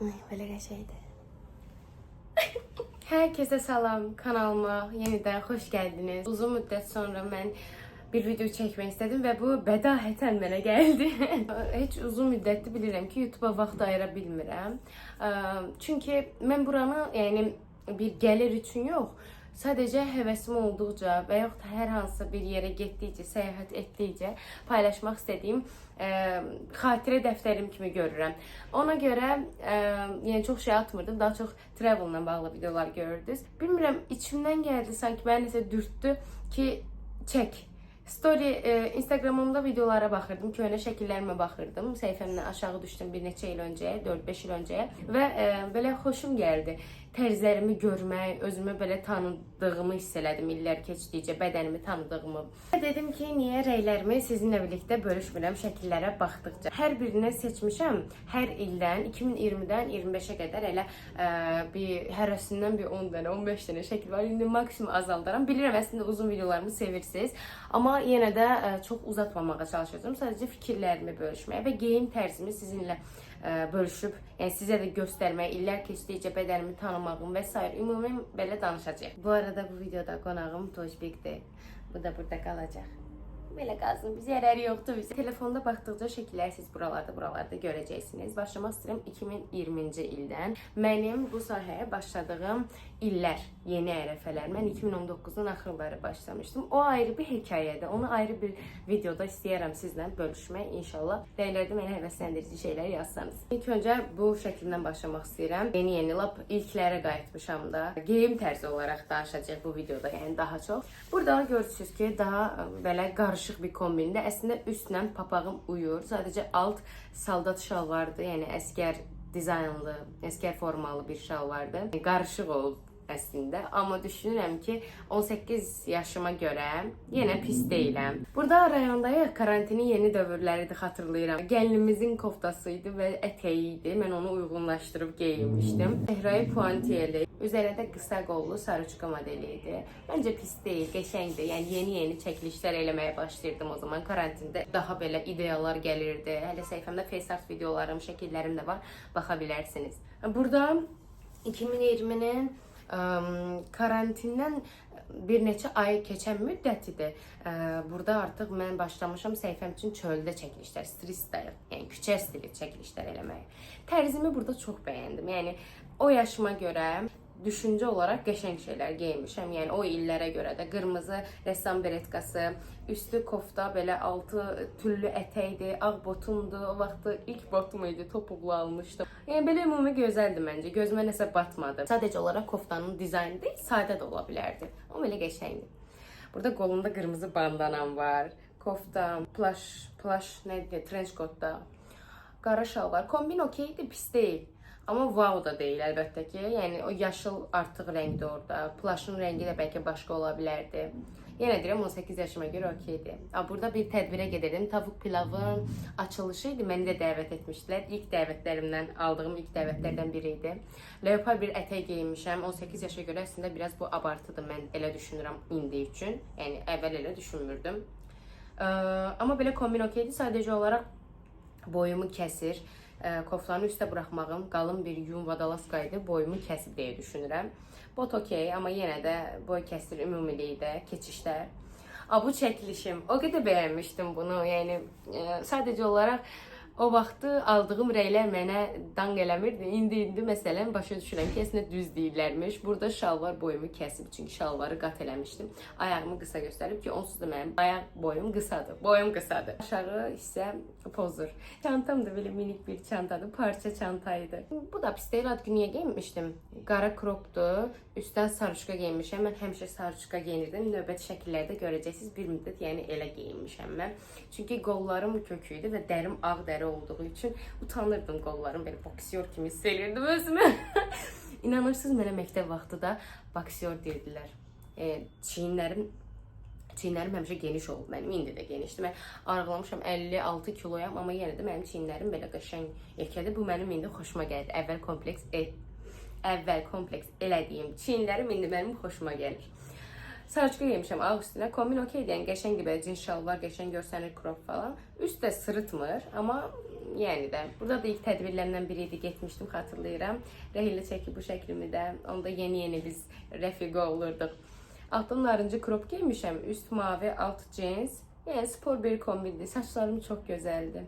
Belə qəşəngdir. Herkese salam, kanalıma yeniden hoş geldiniz. Uzun müddet sonra ben bir video çekmek istedim ve bu bədahətən mənə gəldi. Heç uzun müddətdir bilirəm ki, YouTube'a vaxt ayıra bilmirəm. Çünki mən buranı yəni bir gəlir üçün yox, sadəcə həvəsim olduqca və yaxud da hər hansı bir yerə getdikcə, səyahət etdikcə paylaşmaq istədiyim xatirə dəftərim kimi görürəm. Ona görə yəni çox şey atmırdım, daha çox travel-la bağlı videolar görürdünüz. Bilmirəm, içimdən gəldi, sanki məni nəsə dürtdü ki, çək. Story, Instagramımda videolara baxırdım, köhnə şəkillərimə baxırdım. Səhifəmdən aşağı düşdüm bir neçə il öncəyə, 4-5 il öncəyə və belə xoşum gəldi. Tərzlərimi görmək, özümü belə tanıdığımı hiss elədim illər keçdikcə, bədənimi tanıdığımı. Dedim ki, niyə rəylərimi sizinlə birlikdə bölüşmürəm şəkillərə baxdıqca. Hər birini seçmişəm, hər ildən, 2020-dən 25-ə qədər elə hərəsindən bir 10 dənə, 15 dənə şəkil var. İndi maksimum azaldıram. Bilirəm, əslində uzun videolarımı sevirsiniz, amma yenə də çox uzatmamağa çalışacağım. Sadəcə fikirlərimi bölüşməyə və geyim tərzimi sizinlə bölüşüb, yəni sizə də göstərməyə, illər keçdikcə bədənimi tanımağım və s. ümumi belə danışacaq. Bu arada bu videoda qonağım Toşbikdir. Bu da burada qalacaq. Belə qalsın, bizə zərəri yoxdur. Telefonda baxdıqca şəkillər siz buralarda görəcəksiniz. Başlamaq istəyirəm 2020-ci ildən. Mənim bu sahəyə başladığım illər, yeni ərəfələr. Mən 2019-un axırları başlamışdım. O ayrı bir hekayədir. Onu ayrı bir videoda istəyərəm sizlə bölüşmək. İnşallah rəylərdə mənə həvəsləndirici şeylər yazsanız. İlk öncə bu şəkildən başlamaq istəyirəm. Yeni lap ilklərə qayıtmışam da. Geyim tərzi olaraq danışacaq bu videoda, yəni daha çox. Burada görürsünüz ki, daha belə qarışıq bir kombində. Əslində üstlə papağım uyur. Sadəcə alt saldat şalvardı, yəni əskər dizaynlı, əskər formalı bir şalvardı. Qarışıq oldu əslində, amma düşünürəm ki 18 yaşıma görə yenə pis deyiləm. Burada rayondayıq, karantinin yeni dövrləridir, xatırlayıram. Gəlinimizin koftası idi və ətəyi idi. Mən onu uyğunlaşdırıb geyinmişdim. Səhrai puantiyeli, üzərində qısa qollu sarıçka modeli idi. Məncə pis deyil, qəşəngdir. Yəni yeni çəkilişlər eləməyə başlayırdım o zaman. Karantində daha belə ideyalar gəlirdi. Hələ səhifəmdə FaceArt videolarım, şəkillərim də var. Baxa bilərsiniz. Burada 2020-nin karantindən bir neçə ay keçən müddətidir. Burada artıq mən başlamışam səhifəm üçün çöldə çəkilişlər, street style, yəni küçə stili çəkilişlər eləməyə. Tərzimi burada çox bəyəndim. Yəni o yaşıma görə düşüncə olaraq qəşəng şeylər geyinmişəm. Yəni o illərə görə də qırmızı rəssam beretkası, üstü kofta, belə altı tüllü ətəkdir, ağ botumdu. O vaxtı ilk botum idi, topuqlu almışdım. Yəni belə ümumi gözəldir məncə. Gözümə nəsə batmadı. Sadəcə olaraq koftanın dizaynı deyil, sadə də ola bilərdi. Amma belə qəşəngdir. Burada qolumda qırmızı bandanam var. Kofta, plaş nədir, trench coatda. Qara şalvar. Kombin okeydir, pis deyil. Amma wow da deyil əlbəttə ki. Yəni o yaşıl artıq rəngdir orada. Plaşın rəngi də bəlkə başqa ola bilərdi. Yenə deyirəm 18 yaşıma görə okeydir. Burada bir tədbirə gedirdim. Tavuk pilavın açılışı idi. Məni də dəvət etmişdilər. İlk dəvətlərimdən aldığım ilk dəvətlərdən biri idi. Leopar bir ətək geyinmişəm. 18 yaşa görə əslində biraz bu abartıdır. Mən elə düşünürəm indi üçün. Yəni əvvəl elə düşünmürdüm. Amma belə kombin okeydir. Sadəcə olaraq boyumu kəsir. Koftanı üstə buraxmağım qalın bir yun vadalaskaydı. Boyumu kəsib deyə düşünürəm. Bot okey, amma yenə də boy kəsir ümumilikdə, keçişlər. Bu çəkilişim, o qədər bəyənmişdim bunu. Yəni sadəcə olaraq o vaxtı aldığım rəylər mənə danq eləmirdi. İndi məsələn başa düşürəm ki, əslində düz deyirlərmiş. Burada şalvar boyumu kəsib, çünki şalvarı qat eləmişdim. Ayağımı qısa göstərib ki, onsuz da mənim ayaq boyum qısadır. Boyum qısadır. Aşağı isə pozur. Çantam da belə minik bir çantadır, parça çantaydı. Bu da pis deyil, ad günüyə geyinmişdim. Qara kropdur, üstdən sarışqa geyinmişəm. Mən həmişə sarışqa geyinirdim. Növbəti şəkillərdə görəcəksiniz, bir müddət yəni elə geyinmişəm mən. Çünki qollarım kök idi və dərim ağ dəri olduğu üçün utanırdım qollarım, belə boksyor kimi hiss elirdim özümü. İnanırsınız, mənə məktəb vaxtı da boksyor dedilər. Çiyinlərim həmişə geniş oldu mənim, indi də genişdir. Mən arıqlamışam, 56 kiloyam, amma yenə də mənim çiyinlərim belə qəşəng erkədir. Bu mənim indi xoşuma gəldi. Əvvəl kompleks elədiyim çiyinlərim indi mənim xoşuma gəlir. Sarıçka giymişəm ağ üstünə. Kombin okeydi, yəni qəşəngdir, belə cins şalvar, qəşəng görsənir, crop falan. Üst də sırıtmır, amma yəni də burada da ilk tədbirlərimdən biri idi, getmişdim, xatırlayıram. Rəhillə çəkib bu şəklimi də, onda yeni biz rəfiqə olurduq. Altdan narıncı crop giymişəm, üst mavi, alt cins. Yəni spor bir kombindir. Saçlarım çox gözəldir.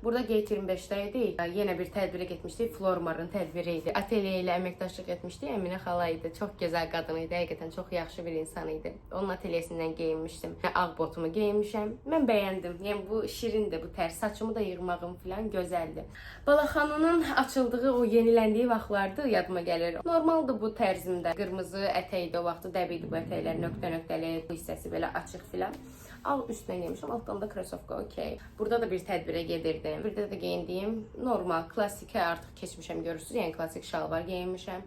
Burada Gate 25'də idi. Yenə bir tədbirə getmişdik. Flormarın tədbiri idi. Ateliyə ilə əməkdaşlıq etmişdik. Əminə xala idi. Çox gözəl qadın idi. Həqiqətən çox yaxşı bir insan idi. Onun ateliyyəsindən geyinmişdim. Ağ botumu geyinmişəm. Mən bəyəndim. Yəni bu şirindir bu tərz. Saçımı da yığmağım falan gözəldir. Balaxanının açıldığı o yeniləndiyi vaxtlardı yadıma gəlir. Normaldır bu tərzimdə. Qırmızı ətəkdir o vaxtı. Dəbiydi bu ətəklər. Nöqtə-nöqtəli bu hissəsi belə açıq filan. Ağ üstündən giymişəm, altdan da krosovka, okey. Burada da bir tədbirə gedirdim. Burada da geyindiyim normal, klassikə artıq keçmişəm, görürsünüz. Yəni klassik şalvar geyinmişəm.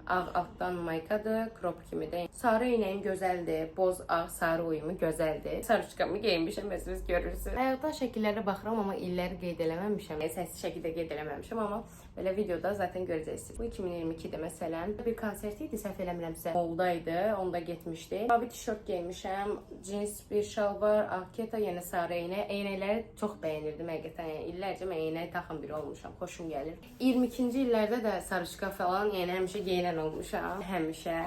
Ağ altdan maykadır, crop kimi də. Sarı eynəyim gözəldir, boz ağ sarı uyumu gözəldir. Sarıçkamı geyinmişəm, məsələn görürsünüz. Həyatdan şəkillərə baxıram, amma illəri qeyd eləməmişəm. Səssiz şəkildə qeyd eləməmişəm, amma belə videoda zaten görəcəksiniz. Bu 2022-də məsələn bir konsert idi, səhv eləmirəmsə. Moldaydı, onda getmişdi. Mavi tişört geyinmişəm, cins bir şalvar, ağ keta, yəni sarı eynək. Eynəkləri çox bəyənirdim həqiqətən. Yəni illərcə mən eynək taxan biri olmuşam, xoşum gəlir. 22-ci illərdə də sarışqa falan, yəni həmişə geyinən olmuşam, həmişə.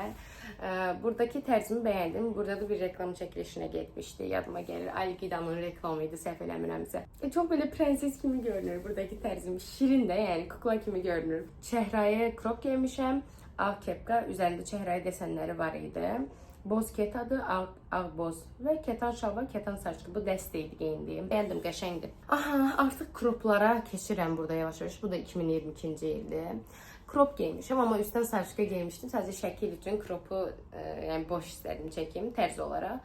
Buradakı tərzimi bəyəndim. Burada da bir reklam çəkilişinə getmişdi. Yadıma gəlir. Algida'nın reklamı idi, səhv eləmirəmsə. Çox belə prenses kimi görünür buradakı tərzim. Şirin də, yəni kukla kimi görünür. Çəhrayı crop geymişəm. Ağ kepka, üzərində çəhrayı desenləri var idi. Boz ketadır, ağ boz və ketan şalvar, ketan sarçıqı. Bu dəstə idi geyindiyim. Bəyəndim, qəşəngdir. Aha, artıq croplara keçirəm burada yavaş-yavaş. Bu da 2022-ci ildir. Crop geymişəm, amma üstdən sarışqa geymişdim. Sadəcə şəkil üçün cropu yəni boş istədim çəkim tərz olaraq.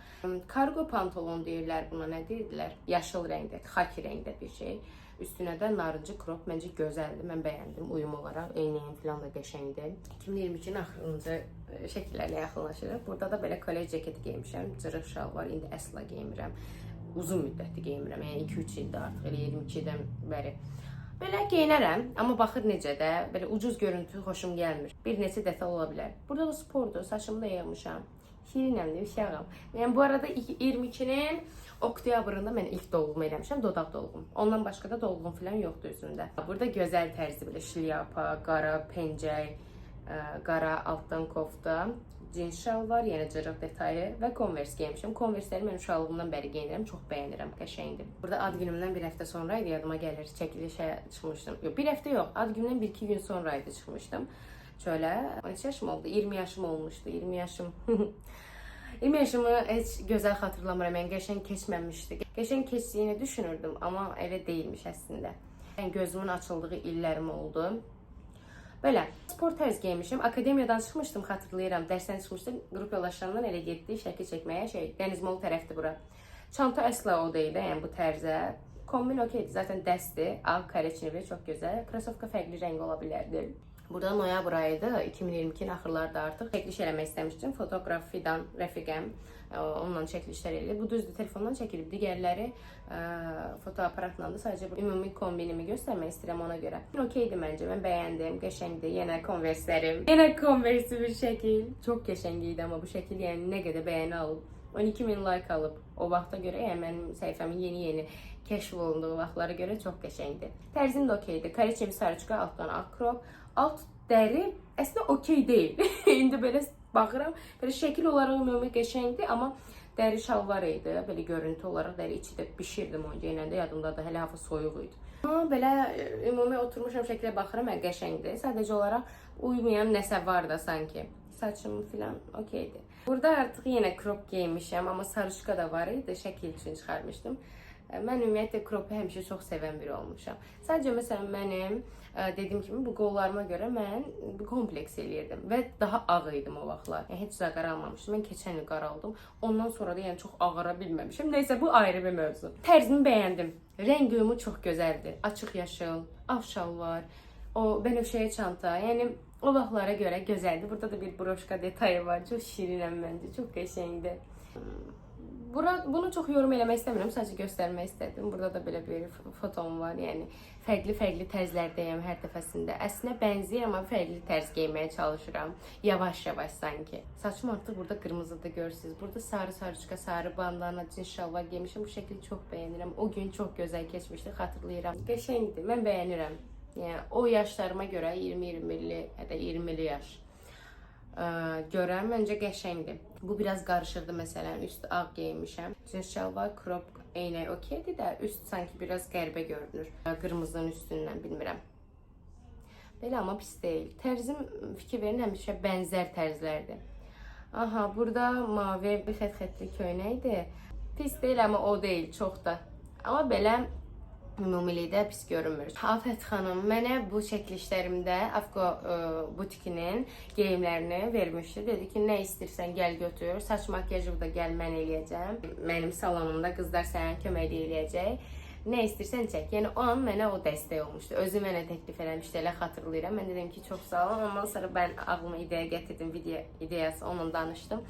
Kargo pantolon deyirlər buna, nə deyirdilər? Yaşıl rəngdə, xaki rəngdə bir şey. Üstünə də narıncı crop məncə gözəldir. Mən bəyəndim uyum olaraq. Eynəyim falan da qəşəngdir. 2022-nin axırıncı şəkillərlə yaxınlaşırıq. Burada da belə kollec ceketi geymişəm. Cırıq şalvar, indi əsla geymirəm. Uzun müddətli geymirəm. Yəni 2-3 ildir artıq, elə 22-dən bəri. Belə geyinərəm, amma baxır necə də, belə ucuz görüntü xoşum gəlmir. Bir neçə detal ola bilər. Burada da spordur, saçımı da yığmışam. Şirinəmdir, uşağım. Yəni bu arada 22-nin oktyabrında mən ilk dolğumu eləmişəm, dodaq dolğum. Ondan başqa da dolğum falan yoxdur üzümdə. Burada gözəl tərzdə belə şlyapa, qara pencək, qara altdan kofta, cins şalvar, yəni cırıq detaylı və Converse geymişəm. Converse'ləri mən uşaqlığımdan bəri geyinirəm, çox bəyənirəm, qəşəngdir. Burada ad günümdən bir həftə sonra idi, yadıma gəlir, çəkilişə çıxmışdım. Yox, bir həftə yox, ad günümdən 1-2 gün sonra idi çıxmışdım. Şöyle, neçə yaşım oldu? 20 yaşım olmuşdu, 20 yaşım. 20 yaşımı heç gözəl xatırlamıram, yəni qəşəng keçməmişdi. Qəşəng keçdiyini düşünürdüm, amma elə deyilmiş əslində. Yəni gözümün açıldığı illərim oldu. Belə, spor tərz geymişim. Akademiyadan çıxmışdım, xatırlayıram. Dərsdən çıxmışdım, qrup yoldaşlarımdan elə getdik şəkil çəkməyə, Dəniz Mol tərəfdir bura. Çanta əsla o deyil, yəni bu tərzə. Kombin okeydir, zaten dəstdir. Ağ kareçini çox gözəl. Krasovka fərqli rəng ola bilərdi. Burada noyabr ayıydı, 2022-nin axırlarda artıq çəkiliş eləmək istəmişdim. Fotoqraf Fidan, rəfiqəm, onunla çəkilişlər eləyir. Bu düzdür, telefondan çəkilib, digərləri fotoaparatla da sadəcə ümumi kombinimi göstərmək istəyirəm ona görə. Okeydir məncə, mən bəyəndim, qəşəngdir, yenə konverslərim. Yenə konversi bir şəkil. Çox qəşəng idi, amma bu şəkil yəni nə qədər bəyəni alıb. 12.000 like alıb. O vaxta görə, yəni mənim səhifəmin yeni kəşf olunduğu vaxtlara görə çox qəşəngdir. Tərzim də okeydir. Kareçevi sarıçqa, altdan ağ crop. Alt dəri əslində okey deyil. İndi belə baxıram, belə şəkil olaraq ümumi qəşəngdir, amma dəri şalvar idi. Belə görüntü olaraq dəri içi də bişirdim onu geyinəndə, yadımda da hələ hava soyuq idi. Amma belə ümumi oturmuşam şəklə baxıram, qəşəngdir. Sadəcə olaraq uymayan nəsə var da sanki. Saçım filan okeydir. Burada artıq yenə crop geymişəm, amma sarışqa da var idi, şəkil üçün çıxarmışdım. Mən ümumiyyətlə cropu həmişə çox sevən biri olmuşam. Sadəcə məsələn mənim dediyim kimi bu qollarıma görə mən kompleks eləyirdim və daha ağ idim o vaxtlar. Yəni heç zaqara almamışdım. Mən keçən il qaraldım. Ondan sonra da yəni çox ağara bilməmişəm. Nəysə bu ayrı bir mövzu. Tərzimi bəyəndim. Rəng uyumu çox gözəldir. Açıq yaşıl, ağ şalvar, o bənövşəyə çanta. Yəni o vaxtlara görə gözəldir. Burada da bir broşka detayı var. Çox şirinəm məncə. Çox qəşəngdir. Bunu çox yorum eləmək istəmirəm, sadəcə göstərmək istədim. Burada da belə bir fotom var, yəni fərqli tərzlərdəyəm hər dəfəsində. Əslində bənzəyir, amma fərqli tərz geyməyə çalışıram. Yavaş-yavaş sanki. Saçım artıq burada qırmızıda görürsünüz. Burada sarı sarıçka, sarı bandana, cins şalvar geymişəm. Bu şəkli çox bəyənirəm. O gün çox gözəl keçmişdi, xatırlayıram. Qəşəngdir, mən bəyənirəm. Yəni o yaşlarıma görə 20-21-li, hətta 20-li yaş görə məncə qəşəngdir. Bu biraz qarışıqdır məsələn. Üst ağ geymişəm. Cins şalvar, crop eynək okeydir də, üst sanki biraz qəribə görünür. Qırmızının üstündən bilmirəm. Belə amma pis deyil. Tərzim fikir verin həmişə bənzər tərzlərdir. Aha, burada mavi bir xət-xətli köynəkdir. Pis deyil amma o deyil, çox da. Amma belə ümumilikdə pis görünmür. Afət xanım mənə bu çəkilişlərimdə Afko butikinin geyimlərini vermişdi. Dedi ki, nə istəyirsən gəl götür. Saç makyajı da gəl mən eləyəcəm. Mənim salonumda qızlar sənə kömək eləyəcək. Nə istəyirsən çək. Yəni o an mənə o dəstək olmuşdu. Özü mənə təklif eləmişdi, elə xatırlayıram. Mən dedim ki, çox sağ olun. Ondan sonra mən ağlıma ideya gətirdim, video ideyası onunla danışdım.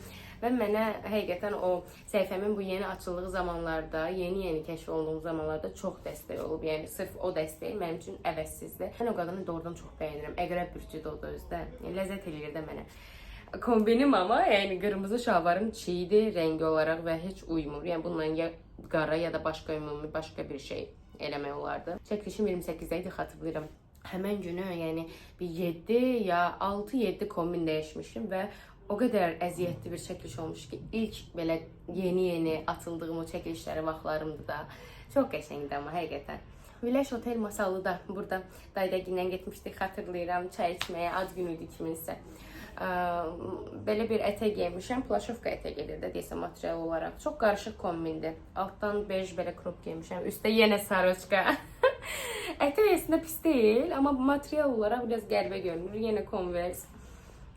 Və mənə həqiqətən o səhifəmin bu yeni açıldığı zamanlarda, yeni kəşf olunduğum zamanlarda çox dəstək olub. Yəni sırf o dəstək mənim üçün əvəzsizdir. Mən o qadını doğrudan çox bəyənirəm. Əqrəb bürcüdür o da özdə. Yəni ləzzət eləyir də mənə. Kombinim amma yəni qırmızı şalvarım çiğdir rəngi olaraq və heç uymur. Yəni bununla ya qara ya da başqa bir şey eləmək olardı. Çəkilişim 28-də idi, xatırlayıram. Həmən günü yəni bir 7 ya 6-7 kombin dəyişmişdim və o qədər əziyyətli bir çəkiliş olmuş ki, ilk belə yeni atıldığım o çəkilişləri vaxtlarımdı da. Çox qəşəngdir amma həqiqətən. Viləş Otel masalı da burada Daydagindən getmişdik, xatırlayıram, çay içməyə, ad günü idi kiminsə. Belə bir ətək geymişəm, plaşovka ətək gedir də deyəsə material olaraq. Çox qarışıq kombindir. Altdan bej belə crop geymişəm, üstdə yenə saroçka. Ətək əslində pis deyil, amma material olaraq biraz qəribə görünür. Yenə Converse.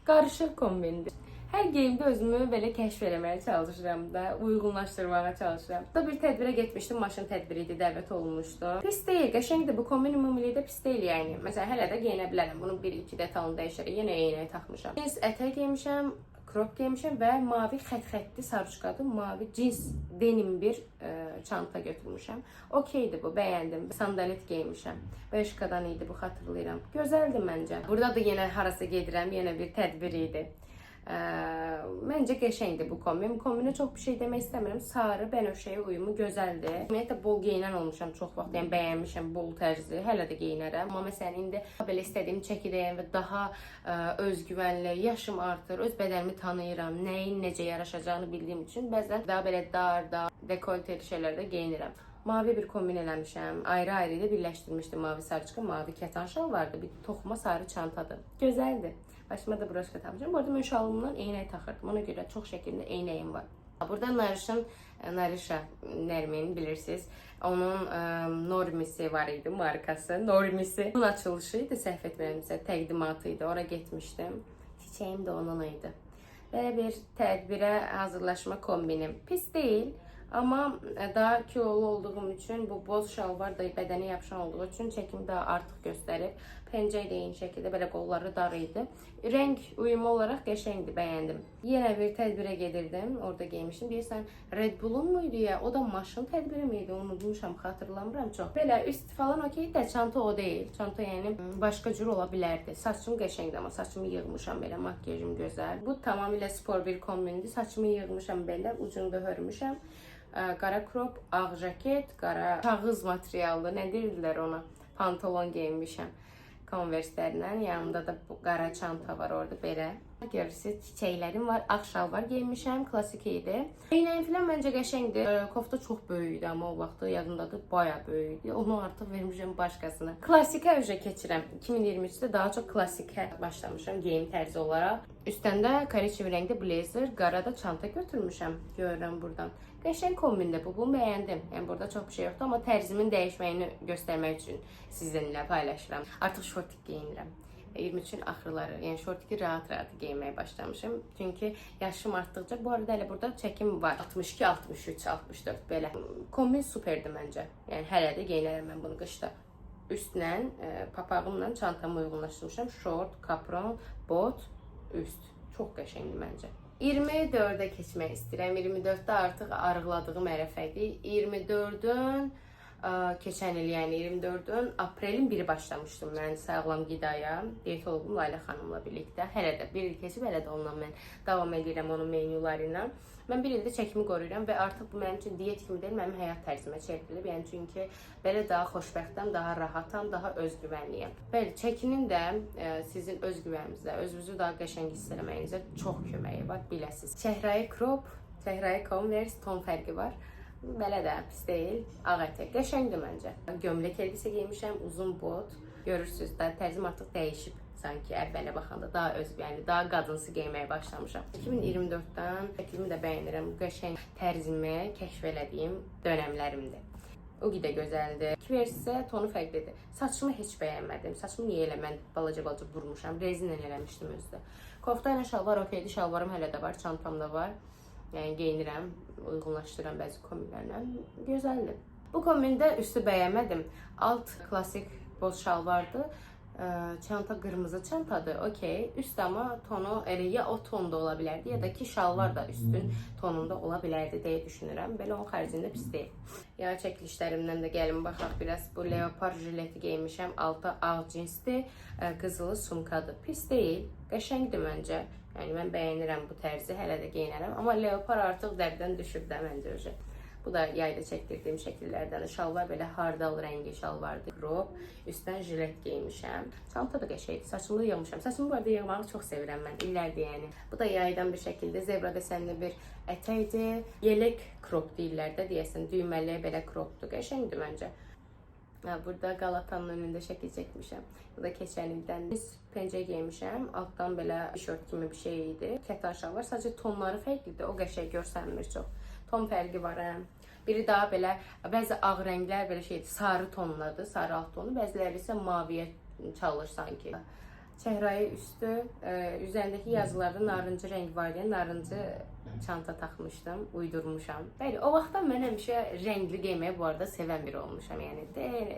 Qarışıq kombindir. Hər geyimdə özümü belə kəşf eləməyə çalışıram da, uyğunlaşdırmağa çalışıram. Da bir tədbirə getmişdim, maşın tədbiri idi, dəvət olunmuşdu. Pis deyil, qəşəngdir, bu kombin ümumilikdə pis deyil yəni. Məsələn, hələ də geyinə bilərəm, bunun 1-2 detalını dəyişərək, yenə eynək taxmışam. Cins ətək geymişəm, crop geymişəm və mavi xət-xətli sarışqadı, mavi cins denim bir çanta götürmüşəm. Okeydir bu, bəyəndim. Sandalet geymişəm. Bershkadan idi bu, xatırlayıram. Gözəldir məncə. Burada da yenə harasa gedirəm, yenə bir tədbir idi. Məncə qəşəngdir bu kombin. Kombinə çox bir şey demək istəmirəm. Sarı, bənövşəyə uyumu gözəldir. Ümumiyyətlə bol geyinən olmuşam çox vaxt. Yəni bəyənmişəm bol tərzi. Hələ də geyinərəm. Amma məsələn indi belə istədiyim çəkidəyəm və daha özgüvənli, yaşım artır, öz bədənimi tanıyıram, nəyin necə yaraşacağını bildiyim üçün bəzən daha belə dar, dekolteli şeylərdə geyinirəm. Mavi bir kombin eləmişəm. Ayrı-ayrı ilə birləşdirmişdim. Mavi sarıçka, mavi kətan şal vardı. Bir toxuma sarı çantadır. Gözəldir. Başıma da broşka tapmışam. Bu arada mən şalımdan eynək taxırdım. Ona görə çox şəkildə eynəyim var. Burada Narişa Nərmin bilirsiniz. Onun Normisi var idi, markası. Normisi. Bunun açılışı idi, səhv etmirəmsə, təqdimatı idi. Ora getmişdim. Çiçəyim də onunla idi. Belə bir tədbirə hazırlaşma kombinim. Pis deyil. Amma daha kilolu olduğum üçün, bu boz şalvar da bədənə yapışan olduğu üçün çəkimi daha artıq göstərib. Pəncək də eyni şəkildə belə qolları dar idi. Rəng uyumu olaraq qəşəngdir, bəyəndim. Yenə bir tədbirə gedirdim, orada geymişdim. Deyirsən, Red Bull'un muydu ya? O da maşın tədbiri miydi? Onu unutmuşam, xatırlamıram çox. Belə üst falan okey də çanta o deyil. Çanta yəni başqa cür ola bilərdi. Saçım qəşəngdir, amma saçımı yığmışam belə, makyajım gözəl. Bu tamamilə spor bir kombindir. Saçımı yığmışam belə, ucunu da hörmüşəm. Qara crop, ağ jaket, qara kağız materiallı, nə deyirlər ona? Pantolon geyinmişəm. Converse-lərlə, yanımda da bu qara çanta var orada belə. Görürsünüz, çiçəklərim var, ağ şalvar geymişəm, klassik idi. Eynəyim filan məncə qəşəngdir. Kofta çox böyük idi, amma o vaxtı yadımdadır, bayağı böyük idi. Onu artıq vermişəm başqasına. Klassikə üzrə keçirəm. 2023-də daha çox klassikə başlamışam geyim tərzi olaraq. Üstəndə korичневый rəngdə blazer, qarada çanta götürmüşəm. Görürəm buradan. Qəşəng kombində bu, bunu bəyəndim. Yəni burada çox bir şey yoxdur, amma tərzimin dəyişməyini göstərmək üçün sizinlə paylaşıram. Artıq şortik geyinirəm. 23-ün axırları, yəni şortiki rahat geyinməyə başlamışım. Çünki yaşım artdıqca, bu arada hələ burada çəkim var. 62, 63, 64 belə. Kombin superdir məncə. Yəni hələ də geyinərəm mən bunu qışda. Üstlə, papağımla çantamı uyğunlaşdırmışam. Şort, kapron, bot, üst. Çox qəşəngdir məncə. 24-ə keçmək istəyirəm. 24-də artıq arıqladığım ərəfədir. 24-ün keçən il, yəni 24-ün aprelin 1-i başlamışdım mən sağlam qidaya. Diyetoloqum Layla xanımla birlikdə. Hələ də 1 il keçib, hələ də onunla mən davam edirəm onun menyuları ilə. Mən 1 ildir çəkimi qoruyuram və artıq bu mənim üçün diyet kimi deyil, mənim həyat tərzimə çevrilib. Yəni çünki belə daha xoşbəxtəm, daha rahatam, daha özgüvənliyəm. Bəli, çəkinin də sizin özgüvəninizə, özünüzü daha qəşəng hiss etməyinizə çox köməyi var, biləsiniz. Çəhrayı crop, çəhrayı converse ton fərqi var. Belə də pis deyil, ağ ətək. Qəşəngdir məncə. Gömlək elbisə geymişəm, uzun bot. Görürsünüz də tərzim artıq dəyişib. Sanki əvvələ baxanda daha özgüvənli, daha qadınsı geyməyə başlamışam. 2024-dən şəklimi də bəyənirəm. Qəşəng tərzimi kəşf elədiyim dönəmlərimdir. O qədər gözəldir. Versə tonu fərqlidir. Saçımı heç bəyənmədim. Saçımı niyə elə mən balaca vurmuşam. Rezinlə eləmişdim özdə. Kofta ilə şalvar okeydi. Şalvarım hələ də var, çantamda var. Yəni geyinirəm, uyğunlaşdıram bəzi kombinlərlə. Gözəldir. Bu kombində üstü bəyənmədim. Alt klassik boz şalvardı. Çanta qırmızı çantadır, okey. Üst amma tonu elə ya o tonda ola bilərdi, ya da ki şalvar da üstün tonunda ola bilərdi deyə düşünürəm. Belə onun xəricində pis deyil. Yağ çəkilişlərimdən də gəlin baxaq biraz. Bu leopar jileti geymişəm. Altı ağ cinsli, qızılı sumkadır. Pis deyil, qəşəngdir məncə. Yəni mən bəyənirəm bu tərzi, hələ də geyinərəm. Amma leopar artıq dəbdən düşüb də məncə öcə. Bu da yayda çəkdirdiyim şəkillərdən. Şalvar belə hardal rəngi şalvardır. Crop, üstdən jilet geymişəm. Çanta da qəşəngdir. Saçımı da yığmışam. Saçımı bu arada yığmağı çox sevirəm mən. İllərdir yəni. Bu da yaydan bir şəkildə zebra desenli bir ətəkdir. Yelek crop deyirlər də deyəsən. Düyməli belə cropdur. Qəşəngdir məncə. Burada Qalatanın önündə şəkil çəkmişəm. Bu da keçən ildən. Biz pencə geymişəm. Altdan belə tişört kimi bir şey idi. Kətan şalvar. Sadəcə tonları fərqlidir. O qəşəng görsənmir çox. Ton fərqi var hə. Biri daha belə, bəzi ağ rənglər belə şeydir, sarı tonladır, sarı alt tonu. Bəziləri isə maviyə çalır sanki. Çəhrayı üstü, üzərindəki yazılarda narıncı rəng var deyə narıncı çanta taxmışdım, uydurmuşam. Bəli, o vaxtdan mən həmişə rəngli geyməyi bu arada sevən biri olmuşam. Yəni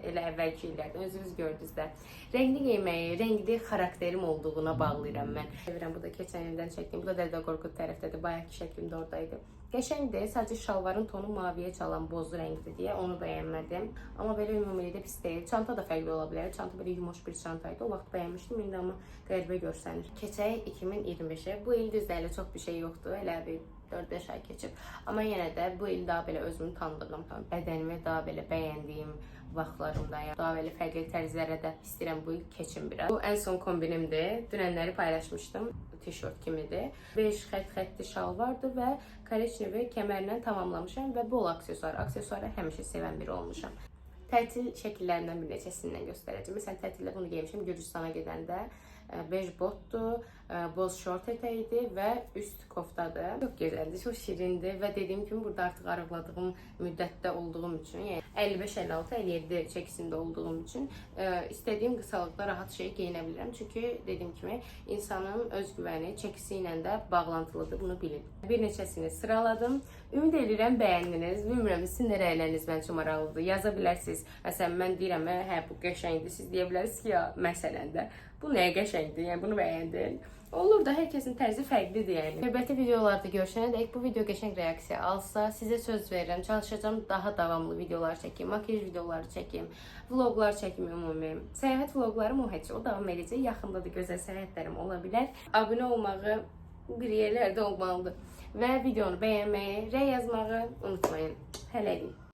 elə əvvəlki illərdə özünüz gördünüz də. Rəngli geyməyi, rəngli xarakterim olduğuna bağlayıram mən. Sevirəm, bu da keçən ildən çəkdiyim. Bu da Dədə Qorqud tərəfdədir. Bayaqki şəklim də oradaydı. Qəşəngdir. Sadəcə şalvarın tonu maviyə çalan boz rəngdir deyə onu bəyənmədim. Amma belə ümumilikdə pis deyil. Çanta da fərqli ola bilər. Çanta belə yumuş bir çantaydı. O vaxt bəyənmişdim. İndi amma qəribə görsənir. Keçək 2025-ə. Bu il düzdə çox bir şey yoxdur. Elə bir 4-5 ay keçib. Amma yenə də bu il daha belə özümü tanıdığım, bədənimi daha belə bəyəndiyim vaxtlarımdayım. Daha belə fərqli tərzlərə də istəyirəm bu il keçim biraz. Bu ən son kombinimdir. Dünənləri paylaşmışdım. Tişört kimidir. 5 xətt-xəttli şalvardır və koreçnevi kəmərlə tamamlamışam və bol aksesuar. Aksesuarı həmişə sevən biri olmuşam. Tətil şəkillərindən bir neçəsindən göstərəcəm. Məsələn, tətildə bunu geymişəm Gürcüstana gedəndə. Bej botdur, boz şort ətəyidir və üst koftadır. Çox gözəldir, çox şirindir və dediyim kimi burada artıq arıqladığım müddətdə olduğum üçün, yəni 55, 56, 57 çəkisində olduğum üçün istədiyim qısalıqda rahat şey geyinə bilirəm. Çünki dediyim kimi insanın özgüvəni çəkisi ilə də bağlantılıdır, bunu bilin. Bir neçəsini sıraladım. Ümid edirəm bəyəndiniz. Bilmirəm, sizin nə rəyləriniz mənim üçün maraqlıdır. Yaza bilərsiniz. Məsələn, mən deyirəm, hə bu qəşəngdir. Siz deyə bilərsiniz ki, ya məsələn də bu nəyə qəşəngdir, yəni bunu bəyəndin. Olur da hər kəsin tərzi fərqlidir yəni. Növbəti videolarda görüşənə dək bu video qəşəng reaksiya alsa, sizə söz verirəm, çalışacağam daha davamlı videolar çəkim, makyaj videoları çəkim, vloqlar çəkim ümumi. Səyahət vloqlarım o davam edəcək. Yaxında da gözəl səyahətlərim ola bilər. Abunə olmağı bir yerlərdə olmalıdır və videonu bəyənməyi, rəy yazmağı unutmayın. Hələlik.